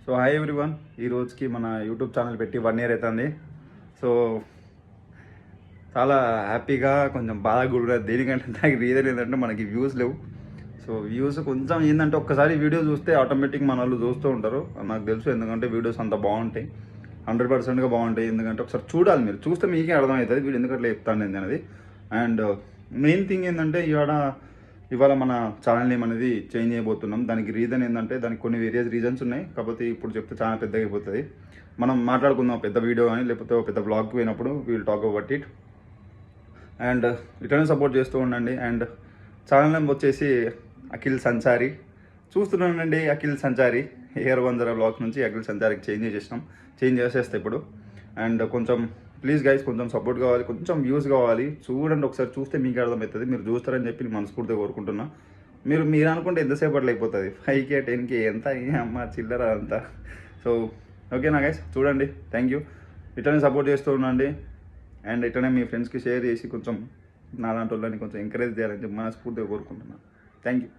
So hi everyone, ఈ రోజుకి మన యూట్యూబ్ ఛానల్ పెట్టి 1 ఇయర్ అవుతుంది. సో చాలా హ్యాపీగా, కొంచెం బాగా కూడా. దేనికంటే దానికి రీజన్ ఏంటంటే మనకి వ్యూస్ లేవు. సో వ్యూస్ కొంచెం ఏంటంటే ఒక్కసారి వీడియో చూస్తే ఆటోమేటిక్ మన వాళ్ళు చూస్తూ ఉంటారు, నాకు తెలుసు. ఎందుకంటే వీడియోస్ అంత బాగుంటాయి, 100%గా బాగుంటాయి. ఎందుకంటే ఒకసారి చూడాలి, మీరు చూస్తే మీకే అర్థమవుతుంది వీడు ఎందుకంటే చెప్తాను అనేది. అండ్ మెయిన్ థింగ్ ఏంటంటే ఇవాళ మన ఛానల్ నేమ్ అనేది చేంజ్ చేయబోతున్నాం. దానికి రీజన్ ఏంటంటే దానికి కొన్ని వేరియస్ రీజన్స్ ఉన్నాయి, కాకపోతే ఇప్పుడు చెప్తే చాలా పెద్దగా అయిపోతుంది. మనం మాట్లాడుకుందాం పెద్ద వీడియో కానీ, లేకపోతే పెద్ద బ్లాగ్కి పోయినప్పుడు we'll talk about it. And return support చేస్తూ ఉండండి. అండ్ ఛానల్ నేమ్ వచ్చేసి అఖిల్ సంచారి. చూస్తున్నానండి, అఖిల్ సంచారి హెయిర్ వందర బ్లాగ్ నుంచి అఖిల్ సంచారికి చేంజ్ చేసేస్తే ఇప్పుడు. అండ్ కొంచెం ప్లీజ్ గైస్, కొంచెం సపోర్ట్ కావాలి, కొంచెం వ్యూస్ కావాలి. చూడండి, ఒకసారి చూస్తే మీకు అర్థమవుతుంది. మీరు చూస్తారని చెప్పి నేను మనస్ఫూర్తిగా కోరుకుంటున్నా. మీరు అనుకుంటే ఎంతసేపట్లో అయిపోతుంది, 5K 10K ఎంత అమ్మ చిల్లర అంతా. సో ఓకేనా గైస్, చూడండి. Thank you. ఇట్లనే సపోర్ట్ చేస్తూ ఉండండి. అండ్ ఇట్లనే మీ ఫ్రెండ్స్కి షేర్ చేసి కొంచెం నాలాంటి వాళ్ళని కొంచెం ఎంకరేజ్ చేయాలని చెప్పి మనస్ఫూర్తిగా కోరుకుంటున్నాను. Thank you.